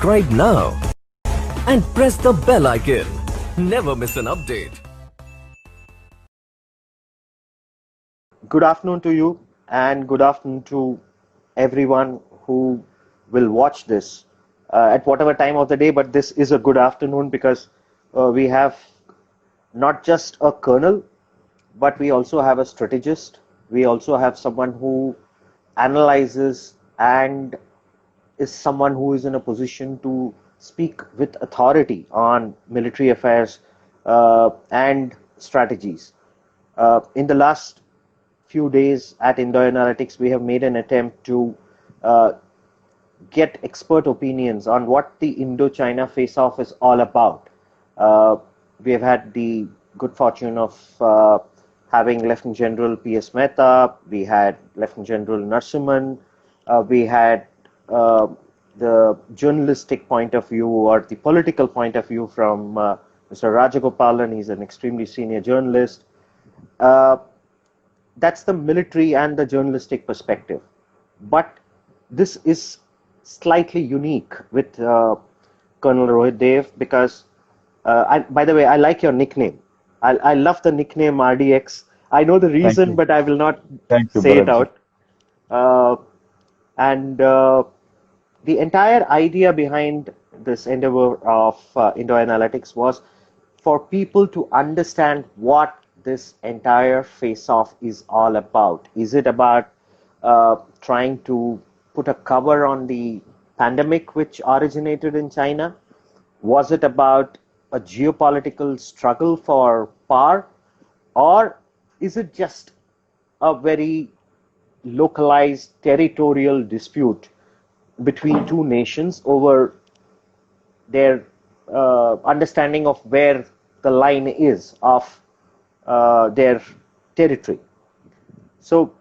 subscribe now and press the bell icon. Never miss an update. Good afternoon to you, and good afternoon to everyone who will watch this at whatever time of the day, but this is a good afternoon because we have not just a colonel, but we also have a strategist. We also have someone who analyzes and is someone who is in a position to speak with authority on military affairs and strategies. In the last few days at Indo-Analytics, we have made an attempt to get expert opinions on what the Indo-China face-off is all about. We have had the good fortune of having Lieutenant General P.S. Mehta, we had Lieutenant General Narasimhan, we had the journalistic point of view or the political point of view from Mr. Rajagopalan. He's an extremely senior journalist. That's the military and the journalistic perspective. But this is slightly unique with Colonel Rohit Dev because, by the way, I like your nickname. I love the nickname RDX. I know the reason, but I will not say it out. The entire idea behind this endeavor of Indo-Analytics was for people to understand what this entire face-off is all about. Is it about trying to put a cover on the pandemic which originated in China? Was it about a geopolitical struggle for power? Or is it just a very localized territorial dispute between two nations over their understanding of where the line is of their territory? So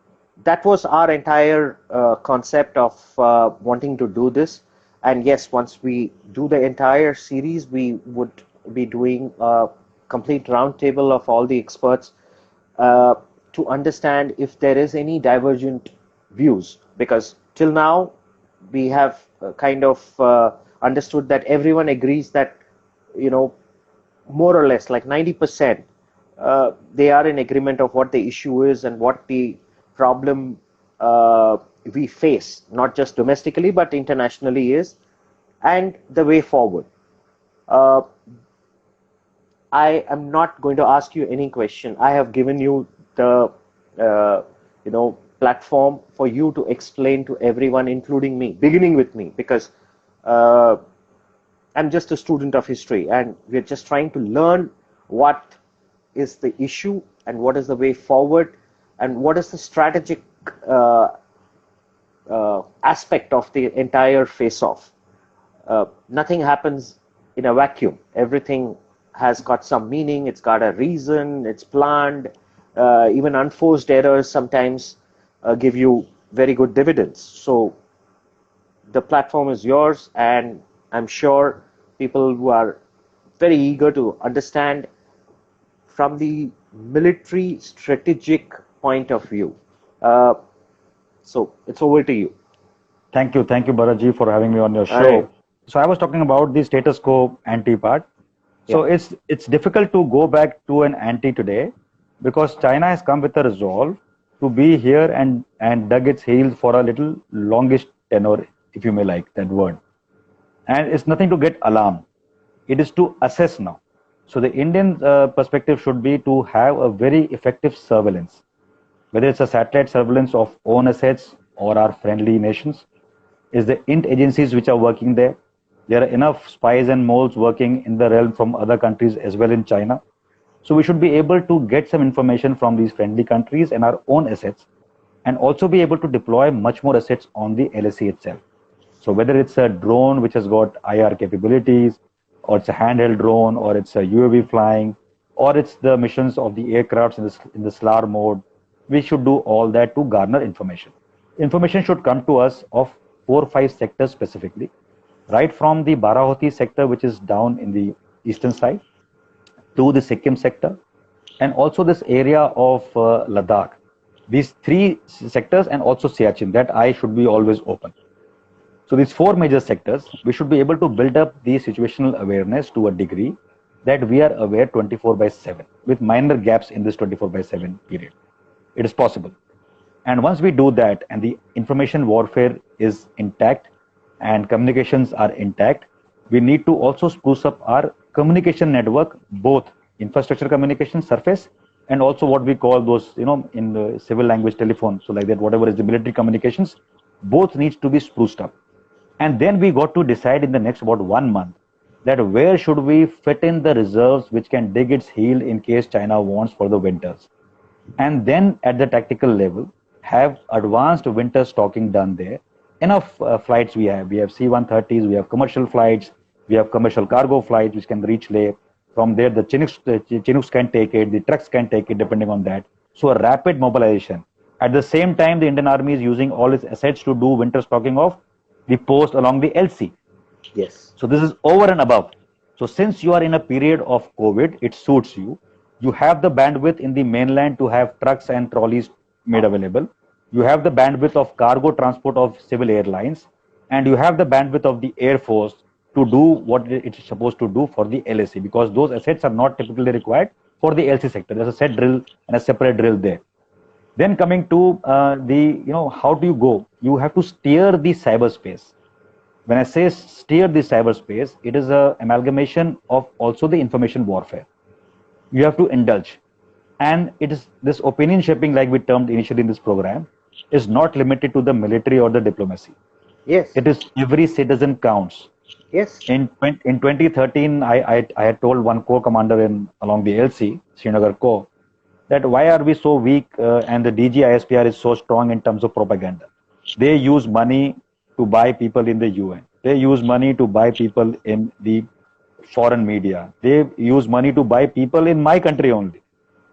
that was our entire concept of wanting to do this. And yes, once we do the entire series, we would be doing a complete roundtable of all the experts to understand if there is any divergent views, because till now we have kind of understood that everyone agrees that, more or less like 90%, they are in agreement of what the issue is and what the problem we face, not just domestically but internationally is, and the way forward. I am not going to ask you any question. I have given you the platform for you to explain to everyone, including me, beginning with me, because I'm just a student of history and we're just trying to learn what is the issue and what is the way forward and what is the strategic aspect of the entire face-off. Nothing happens in a vacuum. Everything has got some meaning, it's got a reason, it's planned. Even unforced errors sometimes give you very good dividends. So the platform is yours, and I'm sure people who are very eager to understand from the military strategic point of view. So it's over to you. Thank you, Bharatji, for having me on your show. Right. So I was talking about the status quo ante part. So yeah, it's difficult to go back to an ante today because China has come with a resolve to be here and dug its heels for a little longish tenure, if you may like that word. And it's nothing to get alarmed. It is to assess now. So the Indian perspective should be to have a very effective surveillance, whether it's a satellite surveillance of own assets or our friendly nations. Is the int agencies which are working there. There are enough spies and moles working in the realm from other countries as well in China. So we should be able to get some information from these friendly countries and our own assets, and also be able to deploy much more assets on the LSE itself. So whether it's a drone which has got IR capabilities, or it's a handheld drone, or it's a UAV flying, or it's the missions of the aircrafts in the SLAR mode, we should do all that to garner information. Information should come to us of 4 or 5 sectors specifically, right from the Barahoti sector, which is down in the eastern side, to the Sikkim sector, and also this area of Ladakh. These 3 sectors, and also Siachen, that I should be always open. So these four major sectors, we should be able to build up the situational awareness to a degree that we are aware 24/7 with minor gaps in this 24/7 period. It is possible. And once we do that and the information warfare is intact and communications are intact, we need to also spruce up our communication network, both infrastructure communication surface and also what we call those, in the civil language telephone. So like that, whatever is the military communications, both needs to be spruced up. And then we got to decide in the next about 1 month that where should we fit in the reserves which can dig its heel in case China wants for the winters. And then at the tactical level, have advanced winter stocking done there. Enough flights we have. We have C-130s, we have commercial flights, we have commercial cargo flights which can reach Leh. From there, the Chinooks can take it, the trucks can take it depending on that. So a rapid mobilization. At the same time, the Indian Army is using all its assets to do winter stocking of the post along the LC. Yes. So this is over and above. So since you are in a period of COVID, it suits you. You have the bandwidth in the mainland to have trucks and trolleys made available. You have the bandwidth of cargo transport of civil airlines, and you have the bandwidth of the Air Force to do what it's supposed to do for the LAC, because those assets are not typically required for the LC sector. There's a set drill and a separate drill there. Then coming to how do you go? You have to steer the cyberspace. When I say steer the cyberspace, it is an amalgamation of also the information warfare. You have to indulge. And it is this opinion shaping, like we termed initially in this program, is not limited to the military or the diplomacy. Yes. It is every citizen counts. Yes. In 2013, I had told one corps commander along the LC, Srinagar Corps, that why are we so weak and the DG ISPR is so strong in terms of propaganda. They use money to buy people in the UN. They use money to buy people in the foreign media. They use money to buy people in my country only.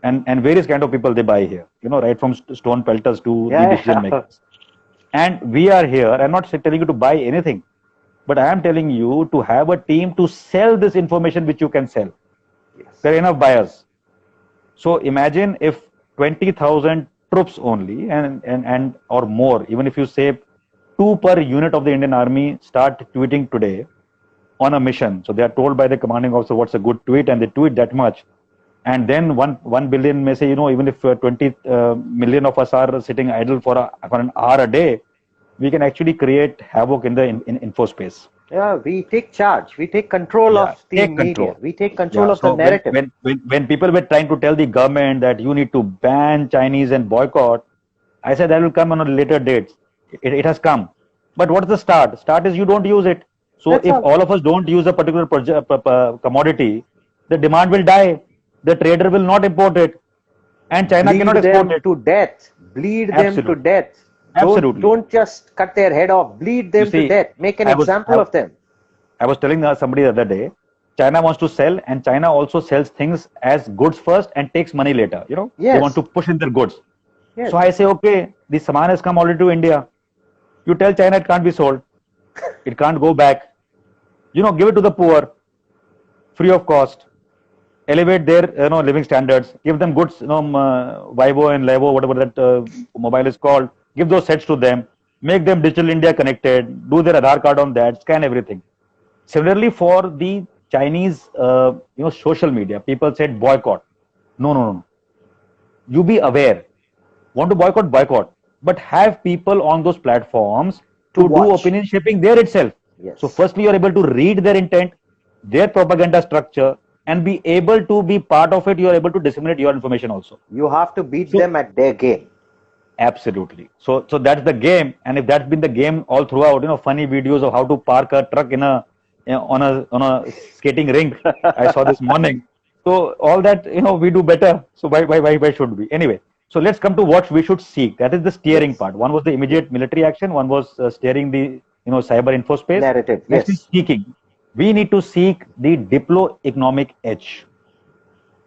And various kind of people they buy here, right from stone pelters to the decision makers. And we are here. I'm not telling you to buy anything, but I am telling you to have a team to sell this information which you can sell. Yes. There are enough buyers. So imagine if 20,000 troops only and or more, even if you say 2 per unit of the Indian Army start tweeting today on a mission. So they are told by the commanding officer what's a good tweet, and they tweet that much. And then 1 billion may say, even if 20 million of us are sitting idle for an hour a day, we can actually create havoc in the info space. Yeah, we take charge. We take control of the media. We take control of the narrative. When people were trying to tell the government that you need to ban Chinese and boycott, I said that will come on a later date. It has come. But what is the start? Start is you don't use it. So if all of us don't use a particular commodity, the demand will die. The trader will not import it, and China cannot export it. To death. Bleed them to death. Absolutely. Don't just cut their head off. Bleed them to death. Make an example of them. I was telling somebody the other day, China wants to sell, and China also sells things as goods first and takes money later. Yes. They want to push in their goods. Yes. So I say, okay, the saman has come already to India. You tell China it can't be sold. It can't go back. Give it to the poor, free of cost. Elevate their living standards. Give them goods, Vivo and Levo, whatever that mobile is called. Give those sets to them. Make them Digital India connected. Do their Aadhaar card on that. Scan everything. Similarly, for the Chinese, social media, people said boycott. No. You be aware. Want to boycott? Boycott. But have people on those platforms to do opinion shaping there itself. Yes. So firstly, you are able to read their intent, their propaganda structure, and be able to be part of it. You are able to disseminate your information also. You have to beat them at their game. Absolutely. So that's the game. And if that's been the game all throughout, funny videos of how to park a truck on a skating rink, I saw this morning. So all that, we do better. So why should we? Anyway, so let's come to what we should seek. That is the steering part. One was the immediate military action. One was steering the, cyber info space. Narrative. Next is seeking. We need to seek the diplo-economic edge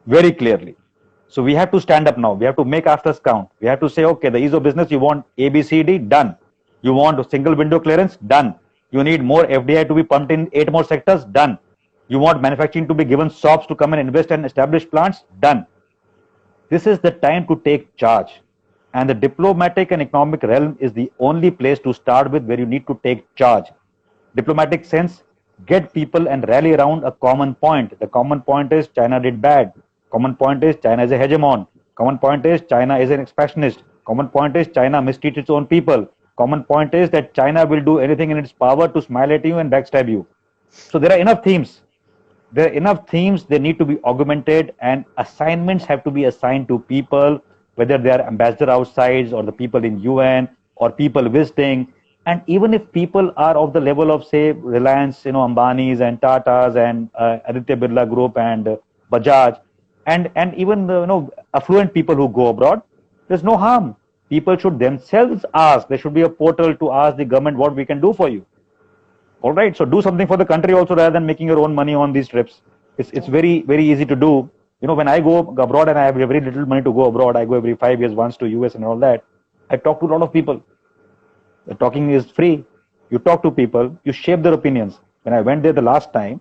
very clearly. So we have to stand up now. We have to make afters count. We have to say, okay, the ease of business, you want ABCD, done. You want a single window clearance, done. You need more FDI to be pumped in 8 more sectors, done. You want manufacturing to be given SOPs to come and invest and establish plants, done. This is the time to take charge. And the diplomatic and economic realm is the only place to start with where you need to take charge. diplomatic sense, get people and rally around a common point. The common point is China did bad. Common point is China is a hegemon. Common point is China is an expansionist. Common point is China mistreats its own people. Common point is that China will do anything in its power to smile at you and backstab you. So there are enough themes. There are enough themes. They need to be augmented, and assignments have to be assigned to people, whether they are ambassador outside or the people in UN or people visiting. And even if people are of the level of, say, Reliance, Ambani's and Tata's and Aditya Birla Group and Bajaj, and even affluent people who go abroad, there's no harm. People should themselves ask. There should be a portal to ask the government what we can do for you. All right, so do something for the country also rather than making your own money on these trips. It's very, very easy to do. When I go abroad and I have very little money to go abroad, I go every 5 years once to US and all that. I talk to a lot of people. The talking is free. You talk to people, you shape their opinions. When I went there the last time,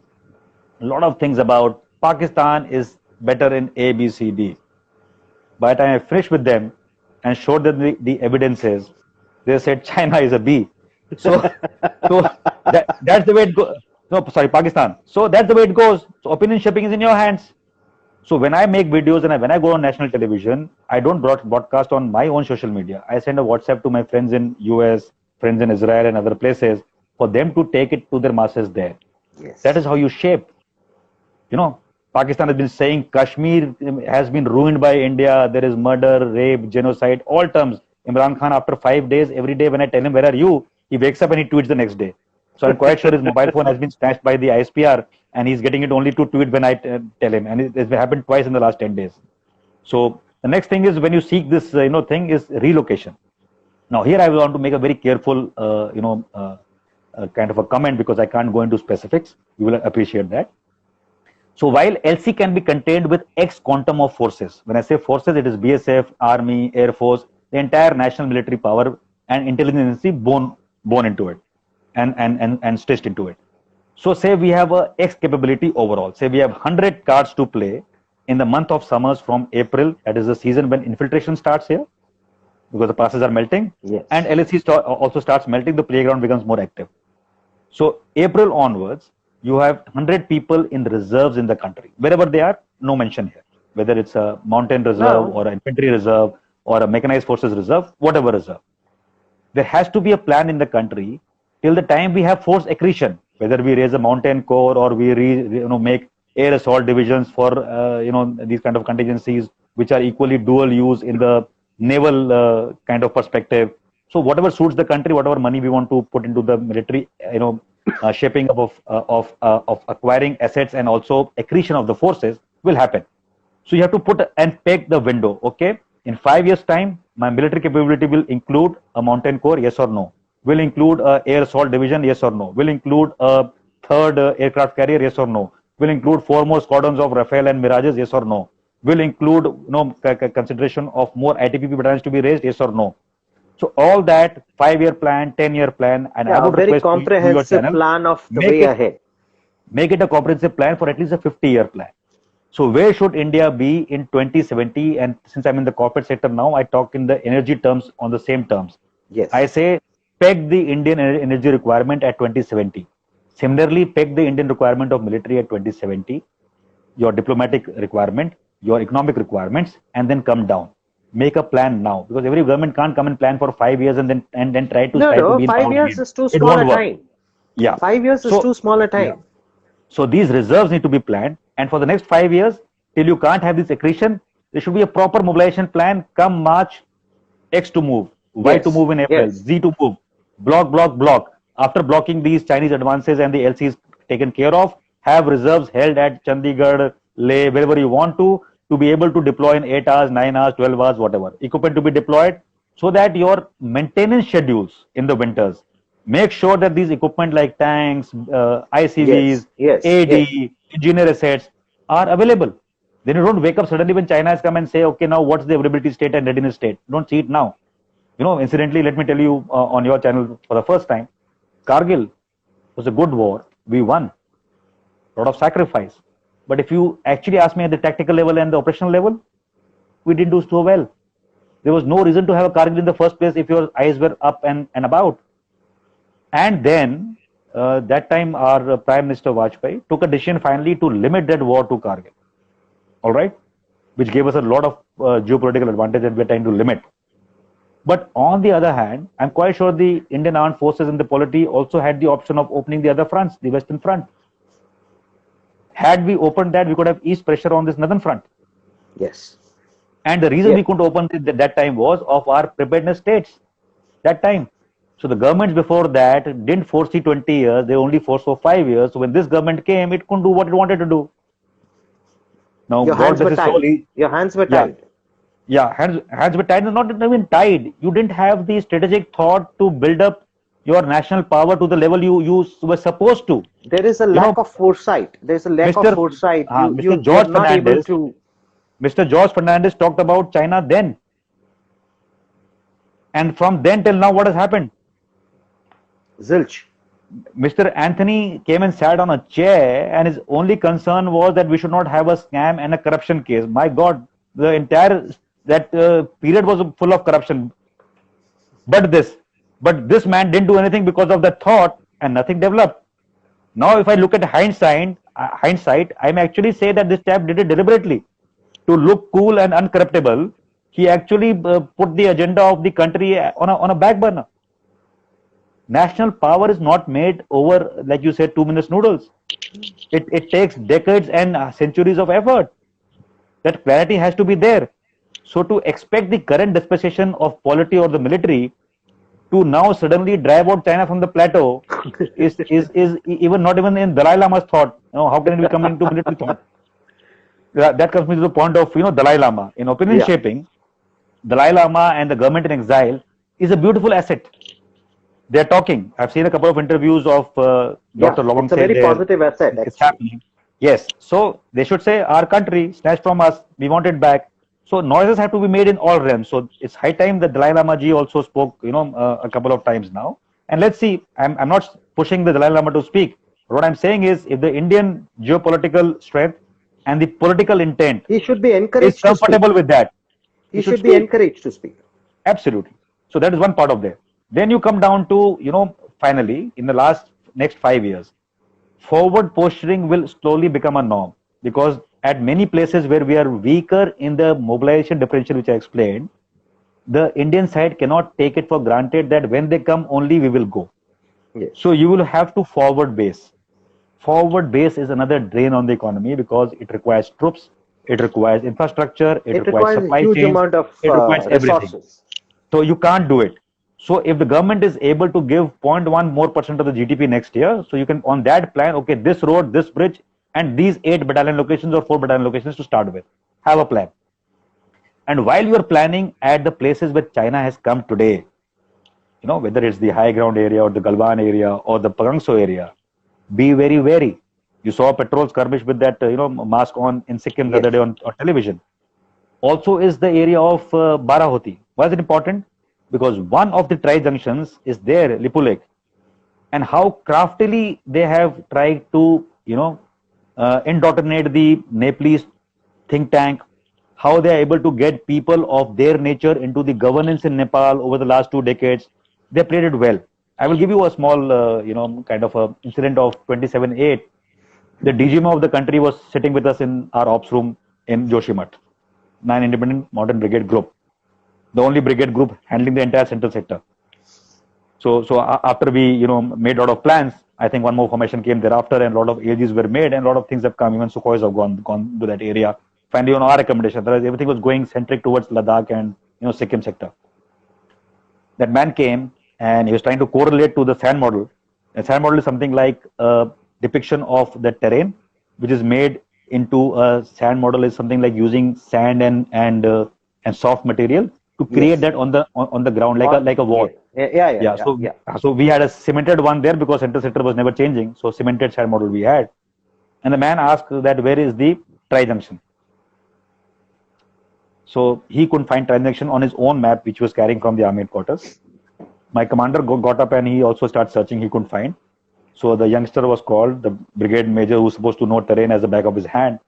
a lot of things about Pakistan is better in A, B, C, D. By the time I finished with them and showed them the evidences, they said China is a B. So that's the way it goes. No, sorry, Pakistan. So that's the way it goes. So opinion shaping is in your hands. So when I make videos and when I go on national television, I don't broadcast on my own social media. I send a WhatsApp to my friends in US, friends in Israel and other places for them to take it to their masses there. Yes. That is how you shape. Pakistan has been saying Kashmir has been ruined by India. There is murder, rape, genocide, all terms. Imran Khan, after 5 days, every day when I tell him, where are you? He wakes up and he tweets the next day. So I'm quite sure his mobile phone has been snatched by the ISPR and he's getting it only to tweet when I tell him. And it's happened twice in the last 10 days. So the next thing is when you seek this, thing is relocation. Now here I want to make a very careful, kind of a comment because I can't go into specifics. You will appreciate that. So while LC can be contained with X quantum of forces, when I say forces, it is BSF, Army, Air Force, the entire national military power and intelligence agency born into it and stitched into it. So say we have a X capability overall. Say we have 100 cards to play in the month of summers from April. That is the season when infiltration starts here because the passes are melting. Yes. And LSC also starts melting. The playground becomes more active. So April onwards, you have 100 people in reserves in the country. Wherever they are, no mention here. Whether it's a mountain reserve or an infantry reserve or a mechanized forces reserve, whatever reserve. There has to be a plan in the country till the time we have force accretion, whether we raise a mountain corps or we make air assault divisions for these kind of contingencies which are equally dual use in the naval kind of perspective. So whatever suits the country, whatever money we want to put into the military, shaping up of acquiring assets and also accretion of the forces will happen. So you have to put and peg the window. Okay, in 5 years' time, my military capability will include a mountain corps, yes or no? Will include a air assault division, yes or no? Will include a third aircraft carrier, yes or no? Will include 4 more squadrons of Rafale and Mirages, yes or no? Will include consideration of more ITBP battalions to be raised, yes or no? So all that 5-year plan, 10-year plan, and I would very request comprehensive plan of the way ahead. Make it a comprehensive plan for at least a 50-year plan. So where should India be in 2070? And since I'm in the corporate sector now, I talk in the energy terms on the same terms. Yes. I say peg the Indian energy requirement at 2070. Similarly, peg the Indian requirement of military at 2070, your diplomatic requirement, your economic requirements, and then come down. Make a plan now, because every government can't come and plan for 5 years and then try to No, be in 5 years power. is too small a time. Yeah. 5 years is too small a time. Yeah. So these reserves need to be planned, and for the next 5 years, till you can't have this accretion, there should be a proper mobilization plan. Come March, X to move, Y to move in April, Z to move, block. After blocking these Chinese advances and the LCs taken care of, have reserves held at Chandigarh, Leh, wherever you want to be able to deploy in 8 hours, 9 hours, 12 hours, whatever. Equipment to be deployed so that your maintenance schedules in the winters, make sure that these equipment like tanks, ICVs, AD, engineer assets are available. Then you don't wake up suddenly when China has come and say, okay, now what's the availability state and readiness state? Don't see it now. Incidentally, let me tell you on your channel for the first time, Kargil was a good war. We won. A lot of sacrifice. But if you actually ask me at the tactical level and the operational level, we didn't do so well. There was no reason to have a Kargil in the first place if your eyes were up and about. And then that time our Prime Minister Vajpayee took a decision finally to limit that war to Kargil. All right, which gave us a lot of geopolitical advantage that we're trying to limit. But on the other hand, I'm quite sure the Indian armed forces and the polity also had the option of opening the other fronts, the Western front. Had we opened that, we could have eased pressure on this northern front. Yes. And the reason we couldn't open it at that time was of our preparedness states that time. So the governments before that didn't foresee 20 years, they only foresaw 5 years. So when this government came, it couldn't do what it wanted to do. Now, Your hands were tied. Your hands were tied. Yeah, hands were tied, not even tied. You didn't have the strategic thought to build up your national power to the level you were supposed to. There is a lack of foresight. There's a lack of foresight. Mr. George Fernandez talked about China then. And from then till now, what has happened? Zilch. Mr. Anthony came and sat on a chair, and his only concern was that we should not have a scam and a corruption case. My God, the entire period was full of corruption. But this man didn't do anything because of that thought, and nothing developed. Now, if I look at hindsight, I may actually say that this chap did it deliberately to look cool and uncorruptible. He actually put the agenda of the country on a back burner. National power is not made over, like you said, 2 minutes noodles. It takes decades and centuries of effort. That clarity has to be there. So to expect the current dispensation of polity or the military to now suddenly drive out China from the plateau is even not even in Dalai Lama's thought. How can it be coming to military thought? That comes me to the point of Dalai Lama. In opinion shaping, Dalai Lama and the government in exile is a beautiful asset. They're talking. I've seen a couple of interviews of Dr. Lawang. It's a very positive asset. It's happening. Yes. So they should say, our country snatched from us, we want it back. So noises have to be made in all realms. So it's high time that Dalai Lama ji also spoke, a couple of times now. And let's see, I'm not pushing the Dalai Lama to speak. What I'm saying is, if the Indian geopolitical strength and the political intent, he should be encouraged is comfortable with that. He should be encouraged to speak. Absolutely. So that is one part of there. Then you come down to, finally, in the next 5 years, forward posturing will slowly become a norm, because at many places where we are weaker in the mobilization differential, which I explained, the Indian side cannot take it for granted that when they come, only we will go. Yes. So you will have to forward base. Forward base is another drain on the economy because it requires troops, it requires infrastructure, it requires supply chain, it requires everything. So you can't do it. So if the government is able to give 0.1% more of the GDP next year, so you can on that plan, okay, this road, this bridge, and these 8 battalion locations or 4 battalion locations to start with. Have a plan. And while you are planning at the places where China has come today, whether it's the high ground area or the Galwan area or the Pagangso area, be very wary. You saw patrol skirmish with that, mask on in Sikkim the other day on television. Also is the area of Barahoti. Why is it important? Because one of the tri-junctions is there, Lipulekh. And how craftily they have tried to, indoctrinate the Nepalese think tank, how they are able to get people of their nature into the governance in Nepal over the last 2 decades. They played it well. I will give you a small, kind of a incident of 27/8. The DGM of the country was sitting with us in our ops room in Joshimath, 9 independent modern brigade group, the only brigade group handling the entire central sector. So after we, made a lot of plans, I think one more formation came thereafter, and a lot of AGs were made, and a lot of things have come. Even Sukhois have gone to that area. Finally, on our recommendation, otherwise everything was going centric towards Ladakh and Sikkim sector. That man came and he was trying to correlate to the SAND model. The SAND model is something like a depiction of the terrain, which is made into a SAND model is something like using sand and soft material to create that on the ground like a wall. So we had a cemented one there because central sector was never changing. So cemented SAND model we had. And the man asked that where is the tri-junction? So he couldn't find tri-junction on his own map, which was carrying from the army headquarters. My commander got up and he also started searching. He couldn't find. So the youngster was called, the brigade major who was supposed to know terrain as the back of his hand.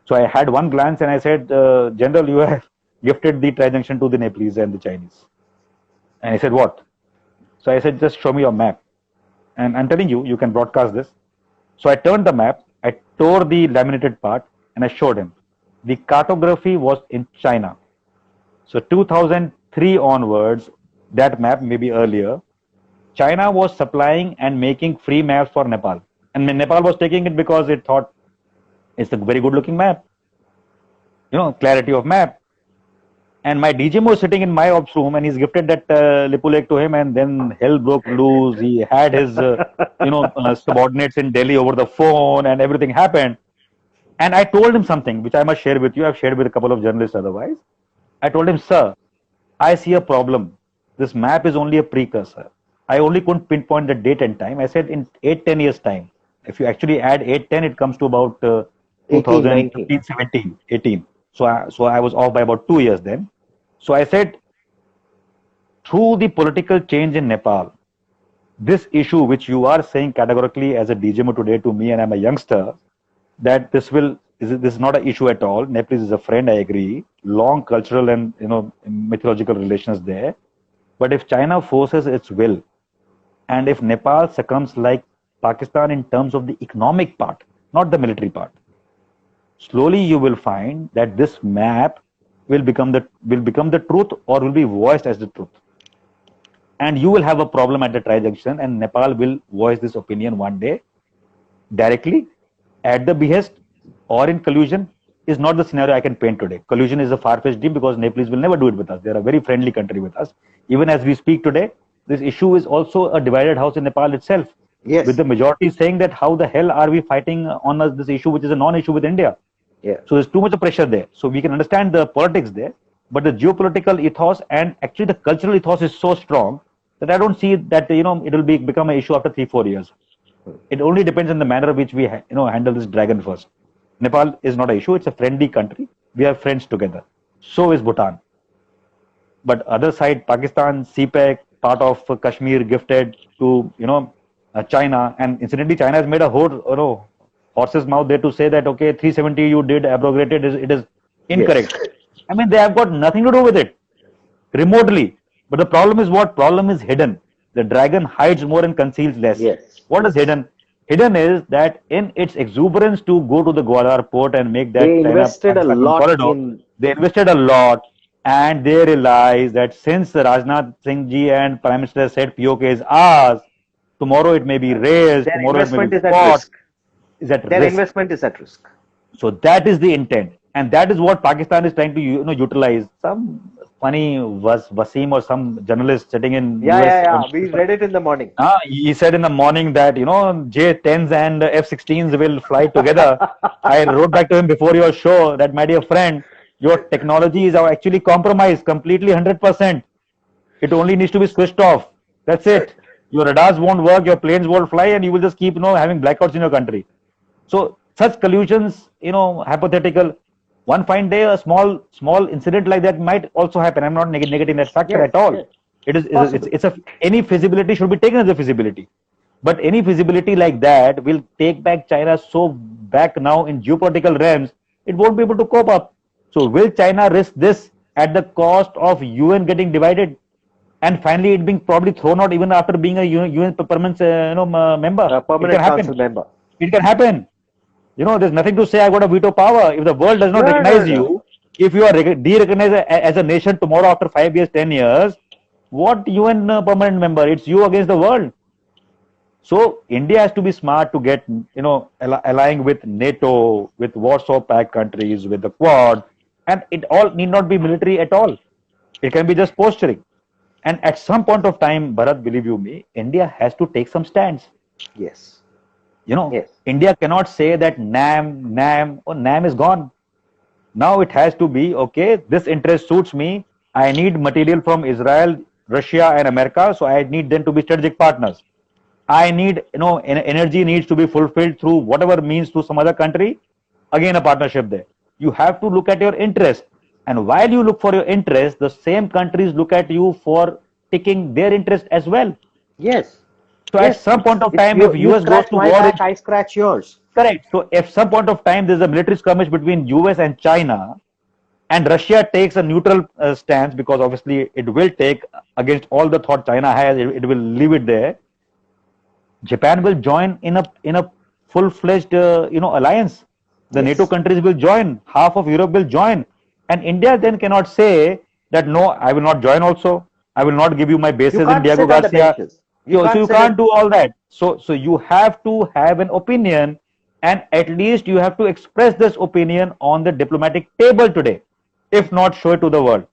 So I had one glance and I said, General, you have gifted the tri-junction to the Nepalese and the Chinese. And he said, what? So I said, just show me your map. and I'm telling you, you can broadcast this. So I turned the map, I tore the laminated part, and I showed him. The cartography was in China. So 2003 onwards, that map, maybe earlier, China was supplying and making free maps for Nepal. And Nepal was taking it because it thought it's a very good looking map. Clarity of map. And my DGM was sitting in my ops room and he's gifted that Lipulek to him, and then hell broke loose. He had his, subordinates in Delhi over the phone and everything happened. And I told him something which I must share with you. I've shared with a couple of journalists otherwise. I told him, sir, I see a problem. This map is only a precursor. I only couldn't pinpoint the date and time. I said in 8-10 years time. If you actually add 8-10, it comes to about 2015, 17, 18. So I was off by about 2 years then. So I said, through the political change in Nepal, this issue which you are saying categorically as a DGMO today to me, and I'm a youngster, that this is not an issue at all. Nepal is a friend, I agree. Long cultural and mythological relations there. But if China forces its will, and if Nepal succumbs like Pakistan in terms of the economic part, not the military part, slowly you will find that this map will become the truth, or will be voiced as the truth. And you will have a problem at the tri-junction, and Nepal will voice this opinion one day directly, at the behest, or in collusion. Is not the scenario I can paint today. Collusion is a far-fetched dream because Nepalese will never do it with us. They are a very friendly country with us. Even as we speak today, this issue is also a divided house in Nepal itself. Yes. With the majority saying that how the hell are we fighting on this issue, which is a non-issue with India. Yeah. So there's too much of pressure there. So we can understand the politics there, but the geopolitical ethos and actually the cultural ethos is so strong that I don't see that it will become an issue after 3-4 years. It only depends on the manner in which we handle this dragon first. Nepal is not an issue. It's a friendly country. We are friends together. So is Bhutan. But other side, Pakistan, CPEC, part of Kashmir gifted to China, and incidentally China has made a whole horse's mouth there to say that okay, 370 you did abrogated, it is incorrect. Yes. I mean, they have got nothing to do with it remotely. But the problem is what? Problem is hidden. The dragon hides more and conceals less. Yes. What is hidden? Hidden is that in its exuberance to go to the Gwalior port and make that they invested a lot corridor, they invested a lot, and they realized that since Rajnath Singh ji and Prime Minister said POK is ours, tomorrow it may be raised, their tomorrow it may be fought. Their investment is at risk. So that is the intent, and that is what Pakistan is trying to utilize. Some funny Wasim or some journalist sitting in US. We read it in the morning. He said in the morning that J-10s and F-16s will fly together. I wrote back to him before your show that, my dear friend, your technologies are actually compromised completely 100%. It only needs to be switched off. That's it. Your radars won't work, your planes won't fly, and you will just keep having blackouts in your country. So such collusions, hypothetical. One fine day, a small incident like that might also happen. I'm not negating that factor at all. Yes. Any feasibility should be taken as a feasibility. But any feasibility like that will take back China so back now in geopolitical realms, it won't be able to cope up. So will China risk this at the cost of UN getting divided, and finally it being probably thrown out even after being a UN permanent member? A permanent council member. It can happen. There's nothing to say I got a veto power. If the world does not recognize you, if you are de-recognized as a nation tomorrow after 5 years, 10 years, what UN permanent member? It's you against the world. So India has to be smart to get, allying with NATO, with Warsaw Pact countries, with the Quad, and it all need not be military at all. It can be just posturing. And at some point of time, Bharat, believe you me, India has to take some stands. Yes. Yes. India cannot say that NAM is gone. Now it has to be, okay, this interest suits me. I need material from Israel, Russia and America. So I need them to be strategic partners. I need, energy needs to be fulfilled through whatever means to some other country. Again, a partnership there. You have to look at your interest. And while you look for your interest, the same countries look at you for taking their interest as well. Yes. So at some point of time, if US goes to war, I scratch yours. Correct. So if some point of time there's a military skirmish between US and China, and Russia takes a neutral stance, because obviously it will take against all the thought China has, it will leave it there. Japan will join in a full-fledged alliance. The NATO Yes. countries will join. Half of Europe will join, and India then cannot say that no, I will not join. Also, I will not give you my You bases in can't Diego sit on the Garcia. benches. You So can't you sit can't in. do all that. So you have to have an opinion, and at least you have to express this opinion on the diplomatic table today, if not show it to the world.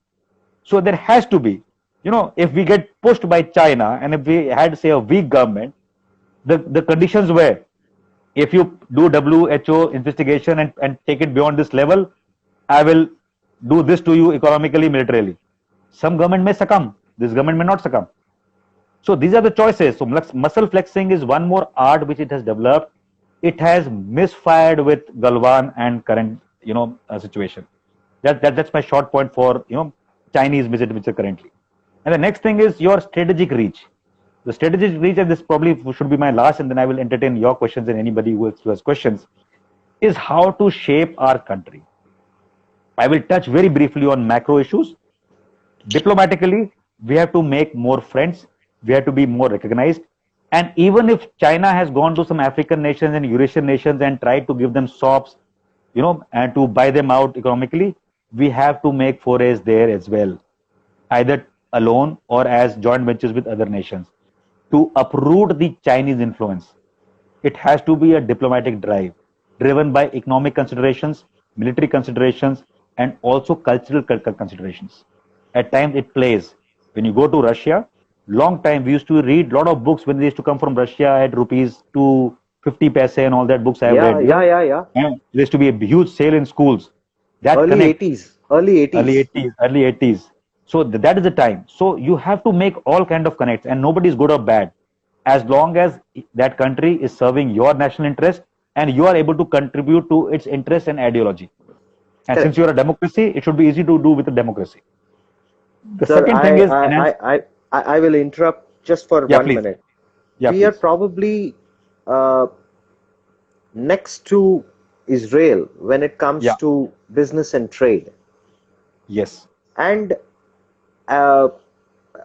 So there has to be, if we get pushed by China and if we had, say, a weak government, the conditions were, if you do WHO investigation and take it beyond this level, I will do this to you economically, militarily. Some government may succumb, this government may not succumb. So these are the choices. So muscle flexing is one more art which it has developed. It has misfired with Galwan and current, situation. That's my short point for Chinese visit which are currently. And the next thing is your strategic reach. The strategic reach, and this probably should be my last, and then I will entertain your questions and anybody who has questions, is how to shape our country. I will touch very briefly on macro issues. Diplomatically, we have to make more friends, we have to be more recognized. And even if China has gone to some African nations and Eurasian nations and tried to give them sops, and to buy them out economically, we have to make forays there as well, either alone or as joint ventures with other nations, to uproot the Chinese influence. It has to be a diplomatic drive driven by economic considerations, military considerations, and also cultural considerations. At times it plays. When you go to Russia, long time we used to read a lot of books when they used to come from Russia at rupees 250 paise and all that books I have Yeah, read. yeah. And there used to be a huge sale in schools. That Early connect 80s. Early 80s. early 80s. So that is the time. So you have to make all kind of connects, and nobody is good or bad, as long as that country is serving your national interest and you are able to contribute to its interest and ideology. And since Correct. you are a democracy, it should be easy to do with a democracy. The Sir, second thing is enhance. I will interrupt just for Yeah, one please. minute. Yeah, We are please. probably uh, next to Israel when it comes Yeah. to business and trade. Yes. And uh,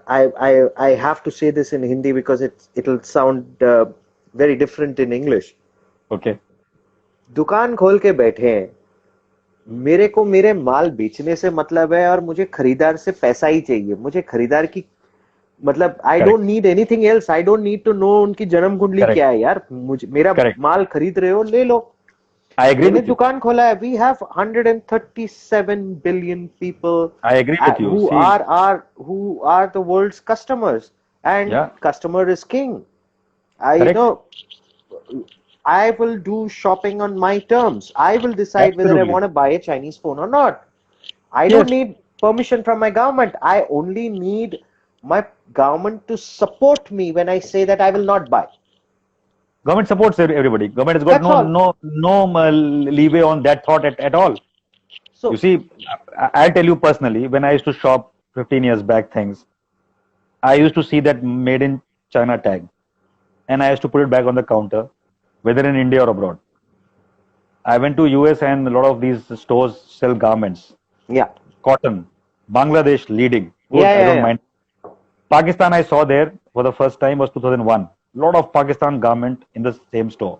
I have to say this in Hindi because it'll sound very different in English. Okay. दुकान खोल के बैठे हैं, मेरे को मेरे माल बेचने से मतलब है और मुझे खरीदार से पैसा ही चाहिए. मुझे खरीदार की मतलब I Correct. Don't need anything else. I don't need to know उनकी जन्म कुंडली Correct. क्या है यार. मुझे मेरा Correct. माल खरीद रहे हो, ले लो. I agree मैंने with you. दुकान खोला है. We have 137 billion people I agree with you. who See, are the world's customers, and yeah, customer is king. correct. I will do shopping on my terms. I will decide whether I Absolutely. want to buy a Chinese phone or not. I don't Yes. need permission from my government. I only need my government to support me when I say that I will not buy. Government supports everybody. Government has got That's all. no leeway on that thought at all. So, You see, I'll tell you personally, when I used to shop 15 years back things, I used to see that made in China tag, and I used to put it back on the counter, whether in India or abroad. I went to US and a lot of these stores sell garments, yeah. cotton, Bangladesh leading. Good, I don't Yeah. mind. Pakistan I saw there for the first time was 2001. Lot of Pakistan garment in the same store.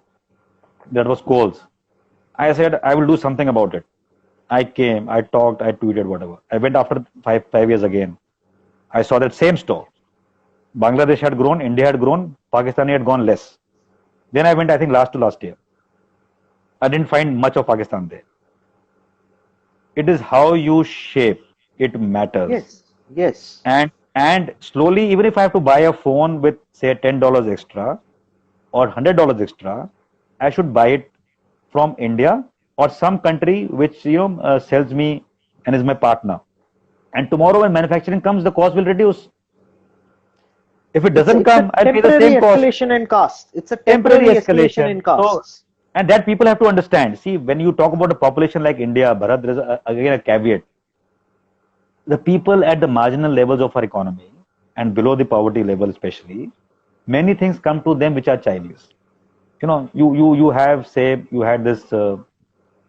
That was Kohl's. I said I will do something about it. I came, I talked, I tweeted, whatever. I went after five years again. I saw that same store. Bangladesh had grown, India had grown, Pakistani had gone less. Then I went, I think, last year. I didn't find much of Pakistan there. It is how you shape. It matters. Yes. And slowly, even if I have to buy a phone with say $10 extra or $100 extra, I should buy it from India or some country which sells me and is my partner. And tomorrow when manufacturing comes, the cost will reduce. If it doesn't It's a come, I'll pay the temporary same cost. escalation in cost. It's a Temporary temporary escalation escalation. in costs. And that people have to understand. See, when you talk about a population like India, Bharat, there is again a caveat. The people at the marginal levels of our economy and below the poverty level especially, many things come to them which are Chinese. You have, say, you had this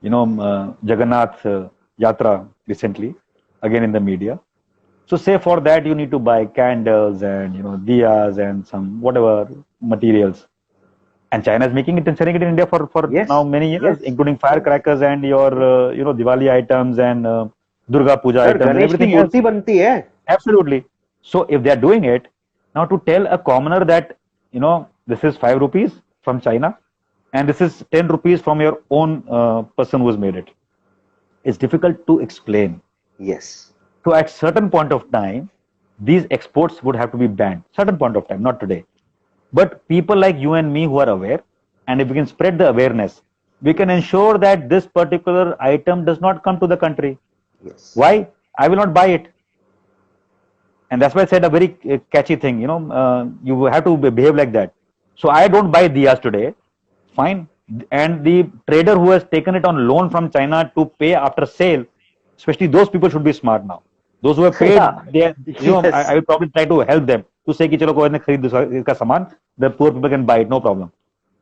Jagannath Yatra recently, again in the media. So say for that you need to buy candles and diyas and some whatever materials. And China is making it and selling it in India for Yes. now many years, Yes. including firecrackers and your Diwali items and Durga Puja Sir, items and Ganesh ki everything else. murti banti hai. Absolutely. So if they are doing it, now to tell a commoner that, this is 5 rupees from China and this is 10 rupees from your own person who has made it, it's difficult to explain. Yes. So at certain point of time, these exports would have to be banned. Certain point of time, not today. But people like you and me who are aware, and if we can spread the awareness, we can ensure that this particular item does not come to the country. Yes. Why? I will not buy it. And that's why I said a very catchy thing, you have to behave like that. So I don't buy diyas today. Fine. And the trader who has taken it on loan from China to pay after sale, especially those people should be smart now. Those who have paid, Yeah. Yes. I will probably try to help them to say, chalo koi ne kharid iska saman, the poor people can buy it, no problem.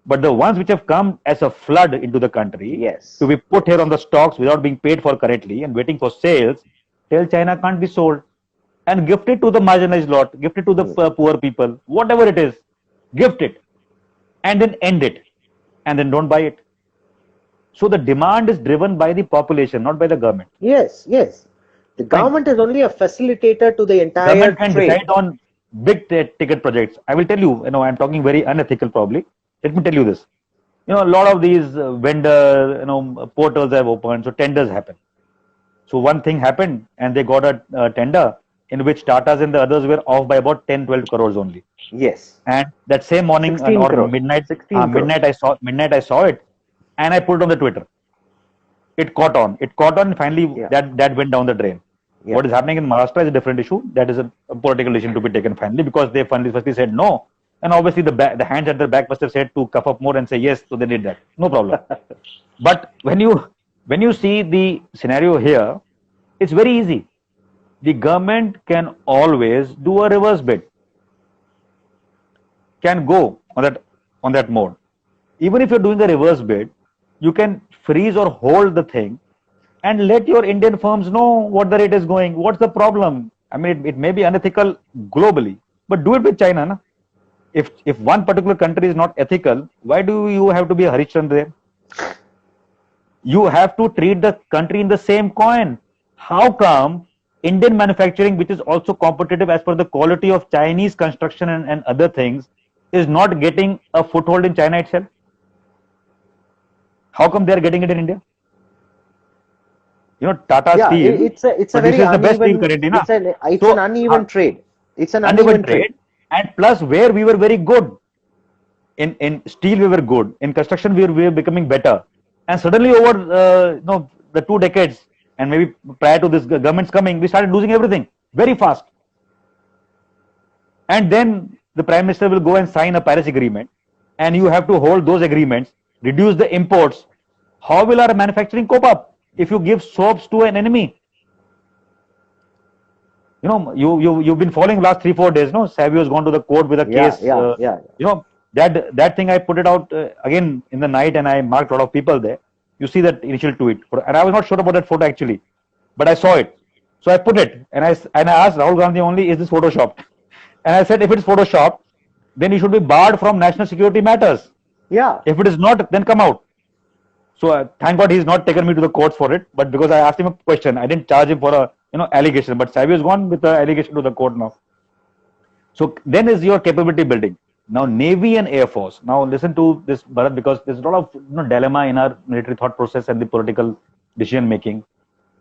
But the ones which have come as a flood into the country, Yes. to be put here on the stocks without being paid for correctly and waiting for sales, tell China can't be sold. And gift it to the marginalized lot, gift it to the poor people, whatever it is, gift it. And then end it. And then don't buy it. So the demand is driven by the population, not by the government. Yes. Yes. The government is only a facilitator to the entire Government can trade. decide on big ticket projects. I will tell you, I'm talking very unethical probably. Let me tell you this. A lot of these vendor, portals have opened, so tenders happen. So one thing happened and they got a tender in which Tatas and the others were off by about 10, 12 crores only. Yes. And that same morning 16 or crores. midnight, 16 crores. midnight I saw it and I put it on the Twitter. It caught on and finally that went down the drain. Yeah. What is happening in Maharashtra is a different issue. That is a political decision to be taken finally because they firstly said no. And obviously the hands at their back must have said to cuff up more and say yes, so they did that. No problem. But when you see the scenario here, it's very easy. The government can always do a reverse bid. Can go on that mode. Even if you're doing a reverse bid, you can freeze or hold the thing and let your Indian firms know what the rate is going. What's the problem? I mean, it may be unethical globally, but do it with China. Na? If one particular country is not ethical, why do you have to be a Harishchandra there? You have to treat the country in the same coin. How come Indian manufacturing, which is also competitive as per the quality of Chinese construction and other things, is not getting a foothold in China itself? How come they are getting it in India? Tata Steel. It's a very uneven. It's an uneven trade. It's an uneven trade. And plus, where we were very good in steel, we were good in construction. We were becoming better. And suddenly, over the 2 decades, and maybe prior to this government's coming, we started losing everything very fast. And then the Prime Minister will go and sign a Paris Agreement, and you have to hold those agreements, reduce the imports. How will our manufacturing cope up if you give soaps to an enemy? You've been following last 3-4 days. No, Savio has gone to the court with a case. That thing I put it out again in the night, and I marked a lot of people there. You see that initial tweet, and I was not sure about that photo actually, but I saw it, so I put it, and I asked Rahul Gandhi only, is this photoshopped? And I said, if it's photoshopped, then you should be barred from national security matters. Yeah. If it is not, then come out. So thank God he's not taken me to the courts for it, but because I asked him a question, I didn't charge him for a allegation. But Savio has gone with the allegation to the court now. So then is your capability building. Now Navy and Air Force. Now listen to this, Bharat, because there's a lot of dilemma in our military thought process and the political decision making.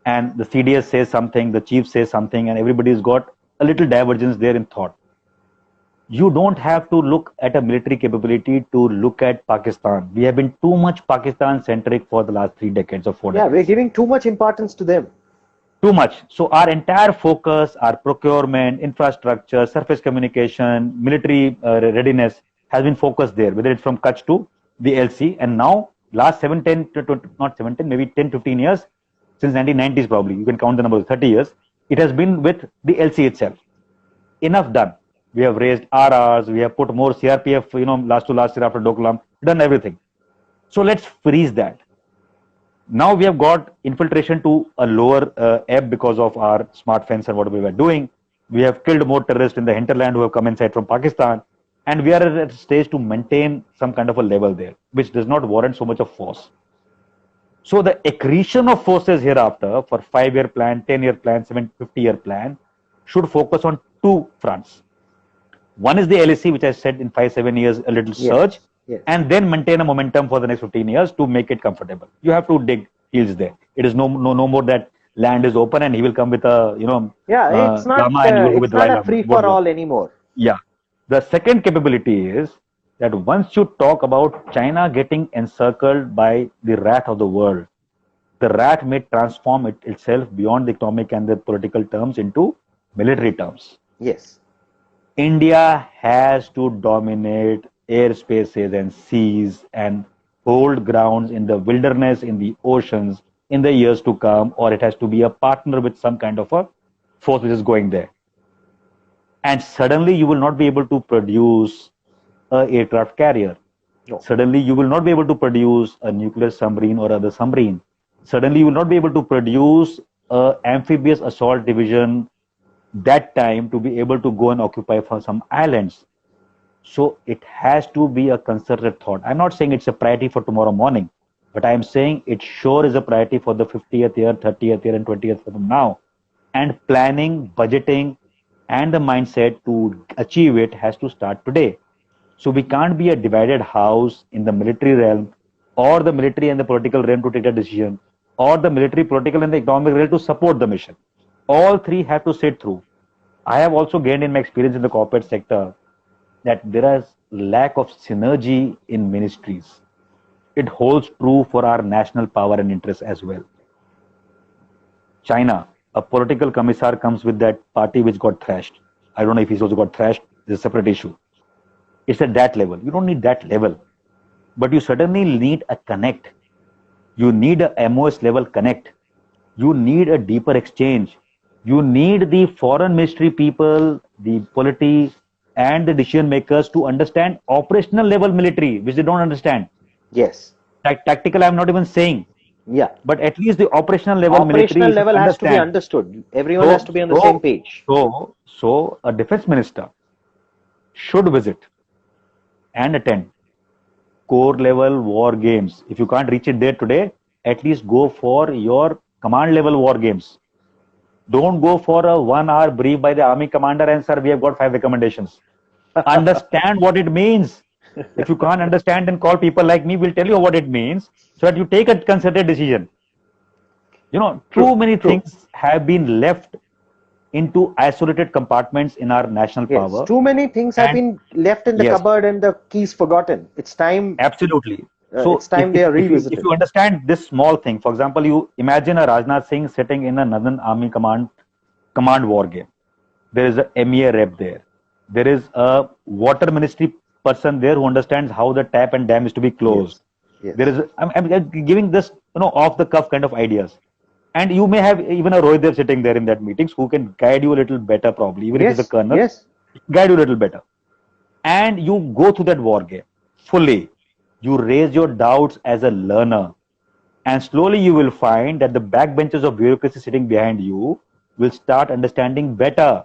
And the CDS says something, the chief says something, and everybody's got a little divergence there in thought. You don't have to look at a military capability to look at Pakistan. We have been too much Pakistan-centric for the last 3 decades or 4 decades. Yeah, we're giving too much importance to them. Too much. So our entire focus, our procurement, infrastructure, surface communication, military readiness has been focused there, whether it's from Kutch to the LC. And now, last maybe 10, 15 years, since 1990s probably, you can count the numbers, 30 years, it has been with the LC itself. Enough done. We have raised RRs, we have put more CRPF, last year after Doklam, done everything. So let's freeze that. Now we have got infiltration to a lower ebb because of our smart fence and what we were doing. We have killed more terrorists in the hinterland who have come inside from Pakistan. and we are at a stage to maintain some kind of a level there, which does not warrant so much of force. So the accretion of forces hereafter for 5-year plan, 10-year plan, 50-year plan should focus on two fronts. One is the LSE, which I said in 5-7 years, a little surge, and then maintain a momentum for the next 15 years to make it comfortable. You have to dig heels there. It is no more that land is open and he will come with a it's not it's not a free for all anymore. Yeah. The second capability is that once you talk about China getting encircled by the rat of the world, the rat may transform itself beyond the economic and the political terms into military terms. Yes. India has to dominate airspaces and seas and hold grounds in the wilderness, in the oceans, in the years to come, or it has to be a partner with some kind of a force which is going there. And suddenly you will not be able to produce an aircraft carrier. No. Suddenly you will not be able to produce a nuclear submarine or other submarine. Suddenly you will not be able to produce an amphibious assault division that time to be able to go and occupy for some islands. So it has to be a concerted thought. I'm not saying it's a priority for tomorrow morning, but I'm saying it sure is a priority for the 50th year, 30th year, and 20th from now. And planning, budgeting, and the mindset to achieve it has to start today. So we can't be a divided house in the military realm, or the military and the political realm to take a decision, or the military, political, and the economic realm to support the mission. All three have to sit through. I have also gained in my experience in the corporate sector that there is lack of synergy in ministries. It holds true for our national power and interest as well. China, a political commissar comes with that party which got thrashed. I don't know if he's also got thrashed. It's a separate issue. It's at that level. You don't need that level. But you certainly need a connect. You need a MOS level connect. You need a deeper exchange. You need the foreign ministry people, the polity, and the decision makers to understand operational level military, which they don't understand. Yes. Tactical, I'm not even saying. Yeah. But at least the operational level military. Operational level has to be understood. Everyone has to be on the same page. So a defense minister should visit and attend core level war games. If you can't reach it there today, at least go for your command level war games. Don't go for a 1 hour brief by the army commander and sir, we have got 5 recommendations. Understand what it means. If you can't understand, then call people like me. We'll tell you what it means so that you take a concerted decision. Too many things have been left into isolated compartments in our national power. Too many things have been left in the cupboard and the keys forgotten. It's time. Absolutely. So it's time they are revisited. If you understand this small thing, for example, you imagine a Rajnath Singh sitting in a Northern Army command war game. There is a MEA rep there. There is a water ministry person there who understands how the tap and dam is to be closed. Yes. There is I'm giving this off the cuff kind of ideas. And you may have even a Rohit Dev sitting there in that meetings who can guide you a little better probably, even if it's a colonel. Yes. Guide you a little better. And you go through that war game fully. You raise your doubts as a learner. And slowly you will find that the backbenches of bureaucracy sitting behind you will start understanding better.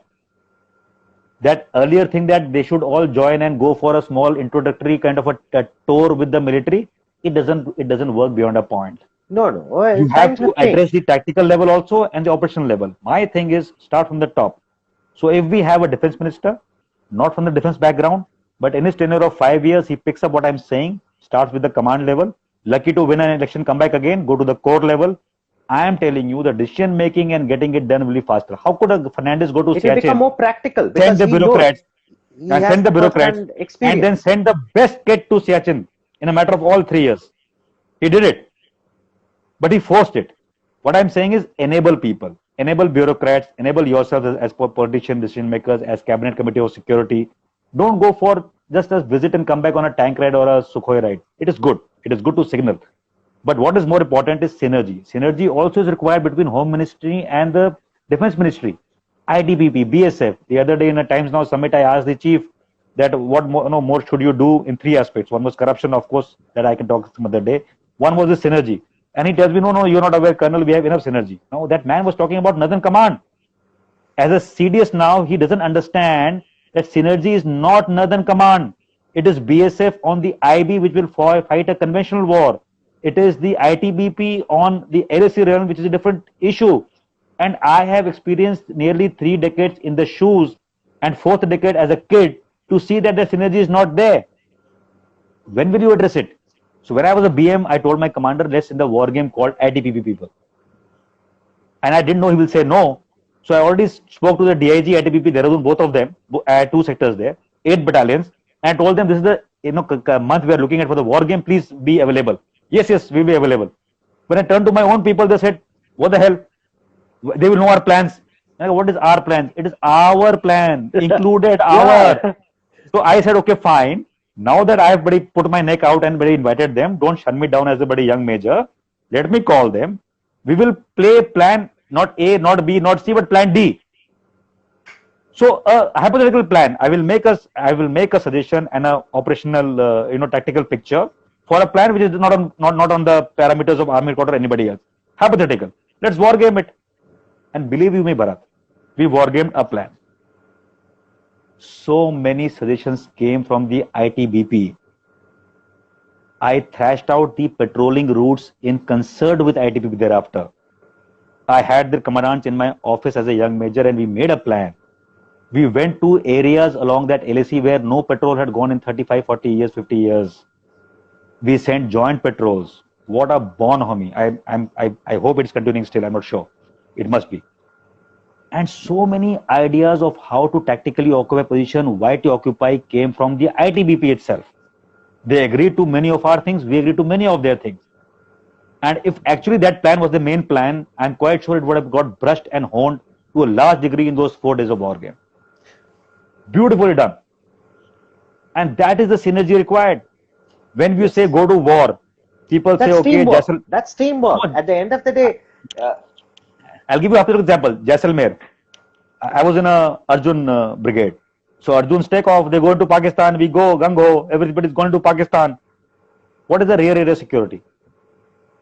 That earlier thing that they should all join and go for a small introductory kind of a tour with the military, it doesn't work beyond a point. No. You have to address the tactical level also and the operational level. My thing is start from the top. So if we have a defense minister, not from the defense background, but in his tenure of 5 years, he picks up what I'm saying, starts with the command level, lucky to win an election, come back again, go to the core level. I am telling you, the decision making and getting it done will be faster. How could a Fernandes go to Siachen? It will become more practical. Send the bureaucrats, and then send the best kid to Siachen in a matter of all 3 years. He did it, but he forced it. What I'm saying is enable people, enable bureaucrats, enable yourselves as politicians, decision makers, as cabinet committee of security. Don't go for just a visit and come back on a tank ride or a Sukhoi ride. It is good. It is good to signal. But what is more important is synergy. Synergy also is required between Home Ministry and the Defense Ministry. ITBP, BSF. The other day in a Times Now summit, I asked the chief that what more should you do in 3 aspects. One was corruption, of course, that I can talk some other day. One was the synergy. And he tells me, no, you're not aware, Colonel, we have enough synergy. No, that man was talking about Northern Command. As a CDS now, he doesn't understand that synergy is not Northern Command. It is BSF on the IB, which will fight a conventional war. It is the ITBP on the LAC realm, which is a different issue. And I have experienced nearly 3 decades in the shoes and 4th decade as a kid to see that the synergy is not there. When will you address it? So when I was a BM, I told my commander, let's in the war game called ITBP people. And I didn't know he will say no. So I already spoke to the DIG, ITBP, Dehradun, both of them, 2 sectors there, 8 battalions, and I told them this is the month we are looking at for the war game. Please be available. Yes, we'll be available. When I turned to my own people, they said, what the hell? They will know our plans. I go, what is our plan? It is our plan, included our. So I said, okay, fine. Now that I have put my neck out and invited them, don't shut me down as a young major. Let me call them. We will play plan not A, not B, not C, but plan D. So a hypothetical plan. I will make a suggestion and a operational, tactical picture for a plan which is not on the parameters of Army Headquarters or anybody else. Hypothetical. Let's war game it. And believe you me, Bharat, we war gamed a plan. So many suggestions came from the ITBP. I thrashed out the patrolling routes in concert with ITBP thereafter. I had the commandants in my office as a young major and we made a plan. We went to areas along that LAC where no patrol had gone in 35, 40 years, 50 years. We sent joint patrols. What a bonhomie. I hope it's continuing still. I'm not sure. It must be. And so many ideas of how to tactically occupy position, why to occupy came from the ITBP itself. They agreed to many of our things. We agreed to many of their things. And if actually that plan was the main plan, I'm quite sure it would have got brushed and honed to a large degree in those 4 days of war game. Beautifully done. And that is the synergy required. When you say go to war, people say, okay, that's teamwork. At the end of the day, I'll give you a example. Jaisalmer. I was in a Arjun brigade. So Arjun's take off, they go to Pakistan, we go, gung-ho, everybody's going to Pakistan. What is the rear area security?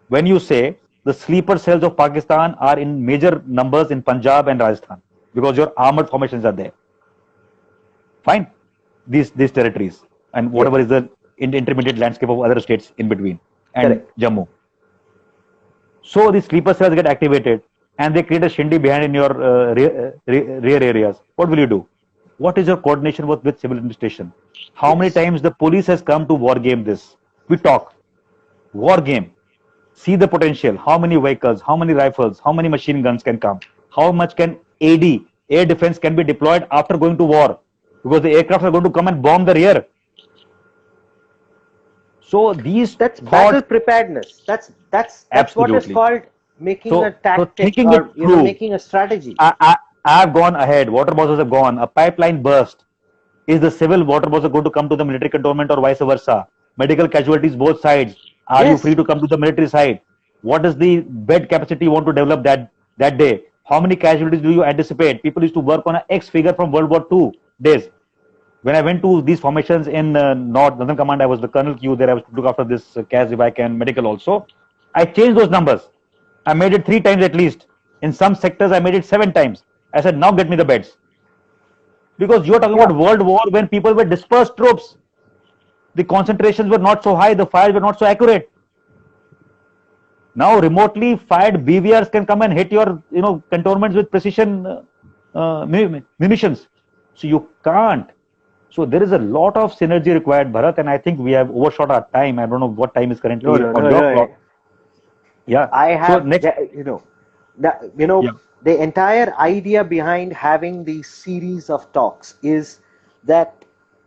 When you say the sleeper cells of Pakistan are in major numbers in Punjab and Rajasthan, because your armored formations are there. Fine. These territories and whatever is the intermediate landscape of other states in between and Jammu. So the sleeper cells get activated and they create a shindy behind in your rear areas. What will you do? What is your coordination with civil administration? How many times the police has come to war game this? We talk. War game. See the potential. How many vehicles, how many rifles, how many machine guns can come? How much can AD, air defense, can be deployed after going to war? Because the aircraft are going to come and bomb the rear. So that's battle preparedness. That's what is called making a tactic or making a strategy. I've gone ahead. Water bosses have gone. A pipeline burst. Is the civil water bosses going to come to the military cantonment or vice versa? Medical casualties both sides. Are you free to come to the military side? What is the bed capacity you want to develop that day? How many casualties do you anticipate? People used to work on an X figure from World War II days. When I went to these formations in Northern Command, I was the Colonel Q there. I was to look after this CAS, if I can, medical also. I changed those numbers. I made it 3 times at least. In some sectors, I made it 7 times. I said, now get me the beds. Because you're talking about World War when people were dispersed troops. The concentrations were not so high. The fires were not so accurate. Now remotely fired BVRs can come and hit your cantonments with precision munitions. So you can't. So there is a lot of synergy required, Bharat, and I think we have overshot our time. I don't know what time is currently on your clock. Yeah. I have, the entire idea behind having these series of talks is that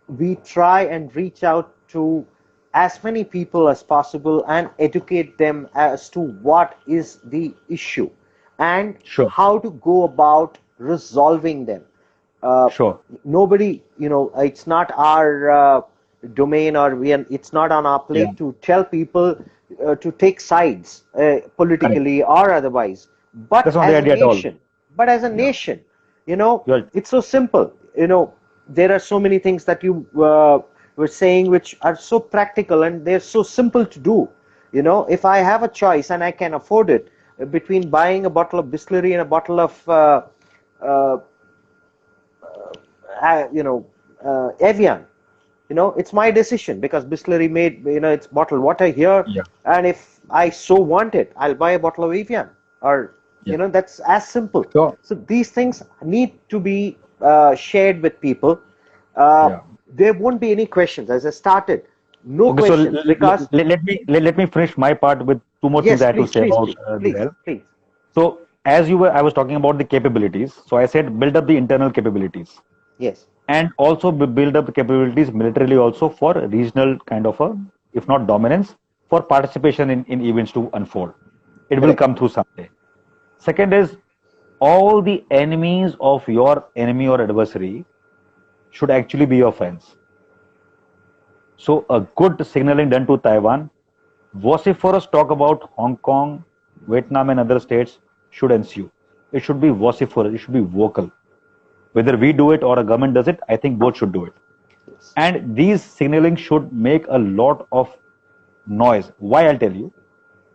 we try and reach out to as many people as possible and educate them as to what is the issue and how to go about resolving them. Nobody, it's not our domain or it's not on our plate to tell people to take sides politically or otherwise. But as a nation, it's so simple. There are so many things that you were saying which are so practical and they're so simple to do. If I have a choice and I can afford it between buying a bottle of Bisleri and a bottle of Evian. It's my decision because Bisleri made, it's bottled water here. Yeah. And if I so want it, I'll buy a bottle of Evian. Or, that's as simple. Sure. So these things need to be shared with people. There won't be any questions. As I started, no Okay, questions. Because let me finish my part with two more things I have to say about please. So I was talking about the capabilities. So I said build up the internal capabilities. Yes. And also build up the capabilities militarily also for regional kind of if not dominance, for participation in events to unfold. It will come through someday. Second is all the enemies of your enemy or adversary should actually be your friends. So a good signaling done to Taiwan, vociferous talk about Hong Kong, Vietnam and other states should ensue. It should be vociferous, it should be vocal. Whether we do it or a government does it, I think both should do it. Yes. And these signaling should make a lot of noise. Why? I'll tell you.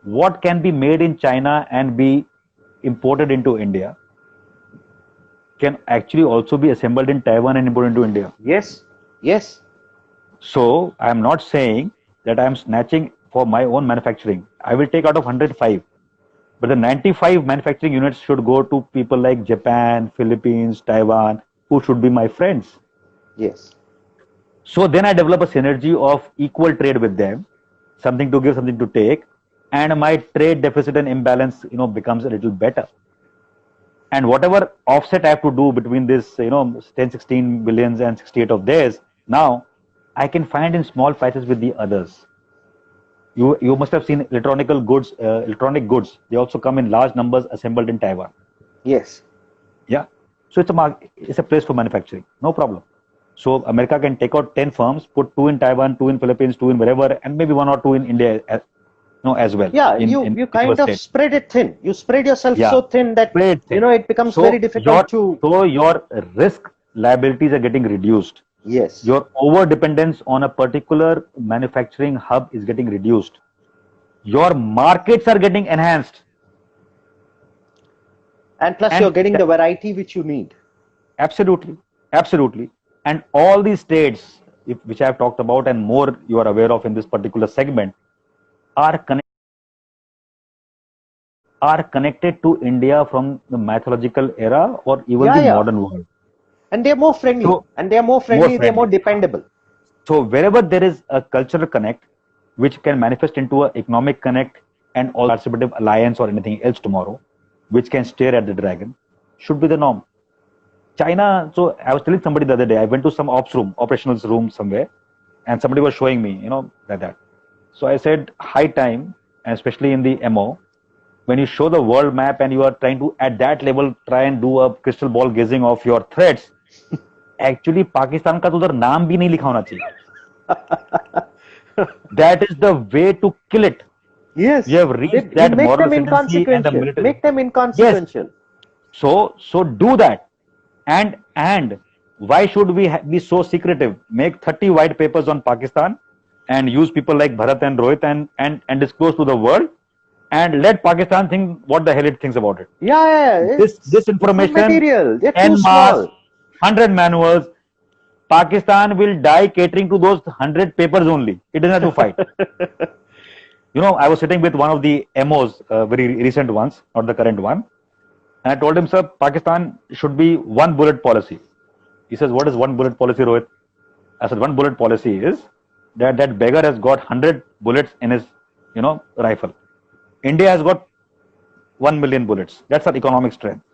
What can be made in China and be imported into India can actually also be assembled in Taiwan and imported into India. Yes. Yes. So I'm not saying that I'm snatching for my own manufacturing. I will take out of 105. But the 95 manufacturing units should go to people like Japan, Philippines, Taiwan, who should be my friends. Yes. So then I develop a synergy of equal trade with them, something to give, something to take, and my trade deficit and imbalance, becomes a little better. And whatever offset I have to do between this, 10, 16 billions and 68 of theirs, now I can find in small prices with the others. You must have seen electronic goods. They also come in large numbers assembled in Taiwan. Yes. Yeah. So it's a place for manufacturing. No problem. So America can take out 10 firms, put 2 in Taiwan, 2 in Philippines, 2 in wherever, and maybe 1 or 2 in India as well. Yeah, you kind of spread it thin. You spread yourself so thin that it becomes very difficult So your risk liabilities are getting reduced. Yes. Your over dependence on a particular manufacturing hub is getting reduced. Your markets are getting enhanced. And plus you're getting the variety which you need. Absolutely. And all these states, which I have talked about and more you are aware of in this particular segment, are connected to India from the mythological era or even the modern world. And they're more friendly. They're more dependable. So wherever there is a cultural connect, which can manifest into an economic connect and all participative alliance or anything else tomorrow, which can stare at the dragon, should be the norm. China, so I was telling somebody the other day, I went to some operations room somewhere, and somebody was showing me, like that. So I said, high time, and especially in the MO, when you show the world map and you are trying to, at that level, try and do a crystal ball gazing of your threats, actually, Pakistan ka to udhar naam bhi nahi likha hona chahiye. That is the way to kill it. Yes. You have reached that moral ascendancy and the military. Make them inconsequential. Yes. So do that. And why should we be so secretive? Make 30 white papers on Pakistan and use people like Bharat and Rohit and disclose to the world and let Pakistan think what the hell it thinks about it. Yeah. This information, material. They're too 10 small. 100 manuals, Pakistan will die catering to those 100 papers only. It doesn't have to fight. I was sitting with one of the MOs, very recent ones, not the current one. And I told him, sir, Pakistan should be one bullet policy. He says, what is one bullet policy, Rohit? I said, one bullet policy is that beggar has got 100 bullets in his, rifle. India has got 1 million bullets. That's our economic strength.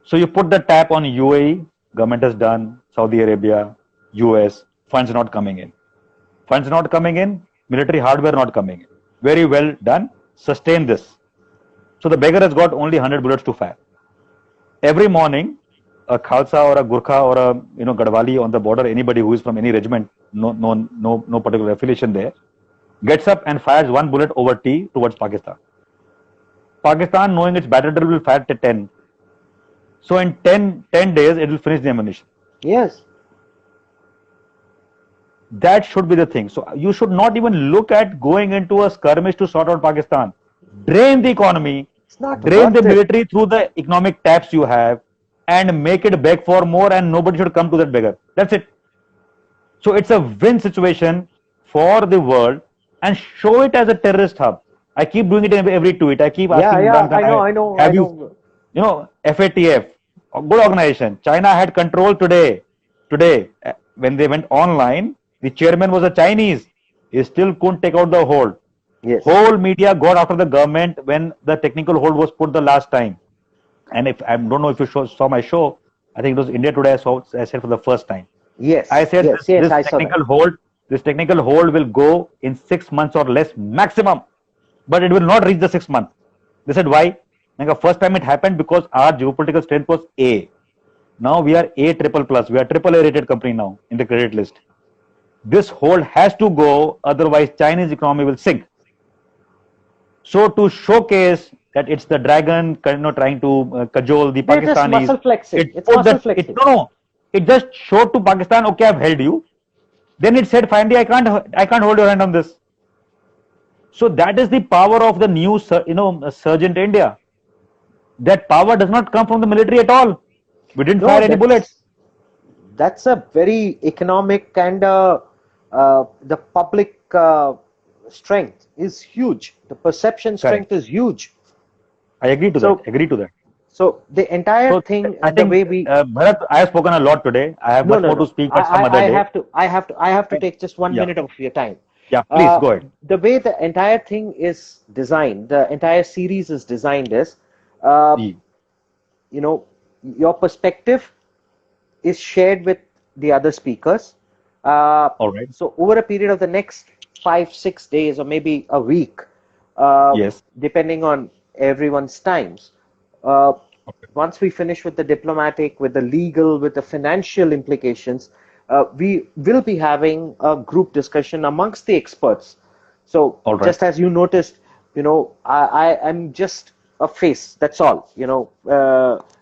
So you put the tap on UAE, government has done, Saudi Arabia, US, funds not coming in. Funds not coming in, military hardware not coming in. Very well done. Sustain this. So the beggar has got only 100 bullets to fire. Every morning, a Khalsa or a Gurkha or a Gadwali on the border, anybody who is from any regiment, no particular affiliation there, gets up and fires 1 bullet over T towards Pakistan. Pakistan, knowing its battle drill, will fire 10. So in 10 days, it will finish the ammunition. Yes. That should be the thing. So you should not even look at going into a skirmish to sort out Pakistan. Drain the economy, drain the military through the economic taps you have, and make it beg for more, and nobody should come to that beggar. That's it. So it's a win situation for the world, and show it as a terrorist hub. I keep doing it in every tweet. I keep asking Imran Khan, I know. have you, FATF, a good organization. China had control today. When they went online, the chairman was a Chinese. He still couldn't take out the hold. Yes. Whole media got after the government when the technical hold was put the last time. And if I don't know if you saw my show, I think it was India Today. I said for the first time. Yes. I said yes, this I saw technical that. hold. This technical hold will go in 6 months or less maximum, but it will not reach the 6 months. They said why? Like the first time it happened because our geopolitical strength was A. Now we are A triple plus. We are AAA rated company now in the credit list. This hold has to go, otherwise Chinese economy will sink. So to showcase that it's the dragon, trying to cajole the They're Pakistanis. just muscle flexing. It's muscle flexing. It just showed to Pakistan, okay, I've held you. Then it said, finally, I can't hold your hand on this. So that is the power of the new, Surgent India. That power does not come from the military at all. We didn't fire any bullets. That's a very economic and the public strength is huge. The perception strength is huge. I agree to that. So the entire thing, I think, Bharat, I have spoken a lot today. I have much more to speak, but some other day. I have to take just 1 minute of your time. Yeah, please go ahead. The way the entire thing is designed, the entire series is designed is, your perspective is shared with the other speakers. All right. So over a period of the next 5-6 days or maybe a week, yes, depending on everyone's times. Once we finish with the diplomatic, with the legal, with the financial implications, we will be having a group discussion amongst the experts. So just as you noticed, I'm just a face, that's all,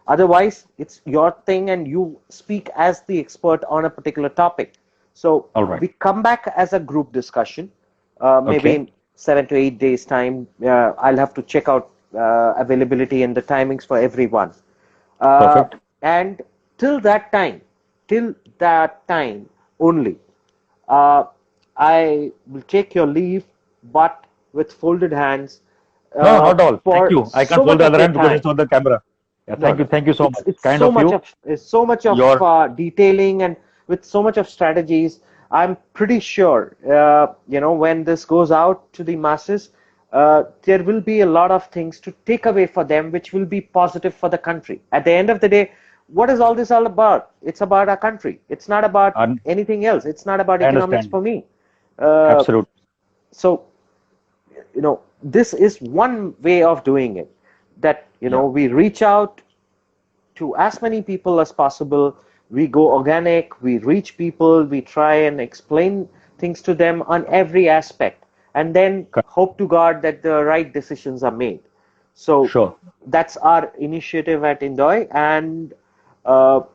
otherwise it's your thing and you speak as the expert on a particular topic. So we come back as a group discussion, maybe in 7 to 8 days time. I'll have to check out availability and the timings for everyone. Perfect. And till that time only, I will take your leave, but with folded hands. No, not all. Thank you. I can't hold the other hand because it's on the camera. Yeah, thank you so much. It's so much of detailing and with so much of strategies. I'm pretty sure, when this goes out to the masses, there will be a lot of things to take away for them, which will be positive for the country. At the end of the day, what is all this all about? It's about our country. It's not about anything else. It's not about economics for me. Absolutely. So, this is one way of doing it. That, we reach out to as many people as possible. We go organic. We reach people. We try and explain things to them on every aspect. And then hope to God that the right decisions are made. So that's our initiative at Indoi, and we'll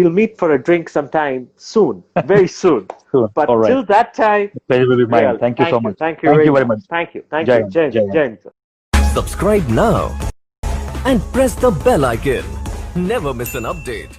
meet for a drink sometime soon, very soon. But till that time, pleasure will be mine. Thank you so much. Thank you very much. Thank you. Jai. Subscribe now and press the bell icon. Never miss an update.